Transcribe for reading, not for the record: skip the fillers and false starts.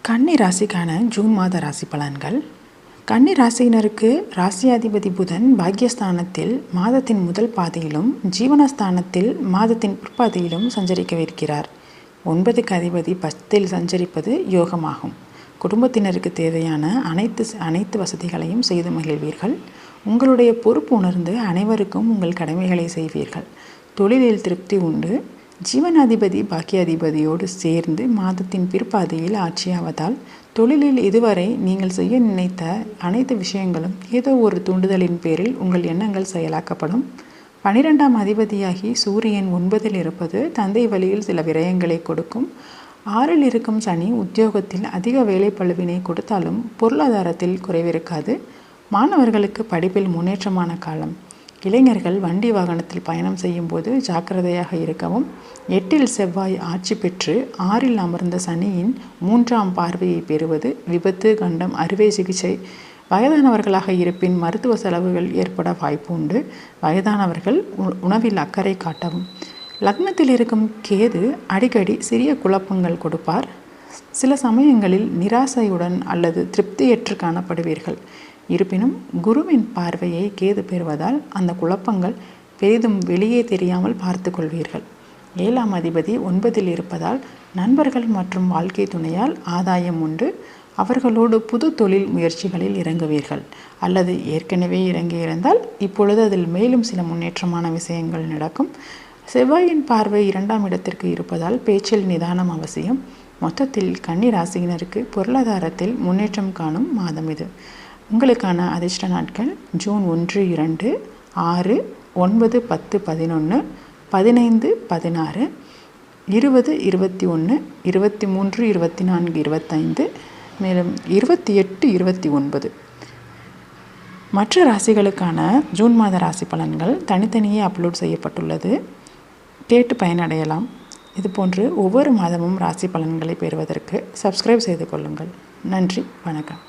கன்னி ராசிக்கான ஜூன் மாத ராசி பலன்கள். கன்னி ராசியினருக்கு ராசியாதிபதி புதன் பாக்கியஸ்தானத்தில் மாதத்தின் முதல் பாதியிலும் ஜீவனஸ்தானத்தில் மாதத்தின் பிற்பாதியிலும் சஞ்சரிக்கவிருக்கிறார். 9க்கு அதிபதி 10ல் சஞ்சரிப்பது யோகமாகும். குடும்பத்தினருக்கு தேவையான அனைத்து வசதிகளையும் செய்து மகிழ்வீர்கள். உங்களுடைய பொறுப்பு உணர்ந்து அனைவருக்கும் உங்கள் கடமைகளை செய்வீர்கள். தொழிலில் திருப்தி உண்டு. ஜீவனாதிபதி பாக்கியாதிபதியோடு சேர்ந்து மாதத்தின் பிற்பாதியில் ஆட்சியாவதால் தொழிலில் இதுவரை நீங்கள் செய்ய நினைத்த அனைத்து விஷயங்களும் ஏதோ ஒரு தூண்டுதலின் பேரில் உங்கள் எண்ணங்கள் செயலாக்கப்படும். 12ஆம் அதிபதியாகி சூரியன் 9ல் இருப்பது தந்தை வழியில் சில விரயங்களை கொடுக்கும். 6ல் இருக்கும் சனி உத்தியோகத்தில் அதிக வேலைப்பளுவினை கொடுத்தாலும் பொருளாதாரத்தில் குறைவிருக்காது. மாணவர்களுக்கு படிப்பில் முன்னேற்றமான காலம். இளைஞர்கள் வண்டி வாகனத்தில் பயணம் செய்யும் போது ஜாக்கிரதையாக இருக்கவும். 8ல் செவ்வாய் ஆட்சி பெற்று 6ல் அமர்ந்த சனியின் 3ஆம் பார்வையை பெறுவது விபத்து, கண்டம், அறுவை சிகிச்சை. வயதானவர்களாக இருப்பின் மருத்துவ செலவுகள் ஏற்பட வாய்ப்பு உண்டு. வயதானவர்கள் உணவில் அக்கறை காட்டவும். லக்னத்தில் இருக்கும் கேது அடிக்கடி சிறிய குழப்பங்கள் கொடுப்பார். சில சமயங்களில் நிராசையுடன் அல்லது திருப்தியற்று காணப்படுவீர்கள். இருப்பினும் குருவின் பார்வையை கேது பெறுவதால் அந்த குழப்பங்கள் பெரிதும் வெளியே தெரியாமல் பார்த்து கொள்வீர்கள். 7ஆம் அதிபதி 9ல் இருப்பதால் நண்பர்கள் மற்றும் வாழ்க்கை துணையால் ஆதாயம் உண்டு. அவர்களோடு புது தொழில் முயற்சிகளில் இறங்குவீர்கள். அல்லது ஏற்கனவே இறங்கியிருந்தால் இப்பொழுது அதில் மேலும் சில முன்னேற்றமான விஷயங்கள் நடக்கும். செவ்வாயின் பார்வை 2ஆம் இடத்திற்கு இருப்பதால் பேச்சில் நிதானம் அவசியம். மொத்தத்தில் கன்னி ராசியினருக்கு பொருளாதாரத்தில் முன்னேற்றம் காணும் மாதம் இது. உங்களுக்கான அதிர்ஷ்ட நாட்கள் ஜூன் 1, 2, 6, 9, 10, 11, 15, 16, 20, 21, 23, 24, 25, மேலும் 28, 29. மற்ற ராசிகளுக்கான ஜூன் மாத ராசி பலன்கள் தனித்தனியே அப்லோட் செய்யப்பட்டுள்ளது. கேட்டு பயனடையலாம். இதுபோன்று ஒவ்வொரு மாதமும் ராசி பலன்களை பெறுவதற்கு சப்ஸ்கிரைப் செய்து கொள்ளுங்கள். நன்றி, வணக்கம்.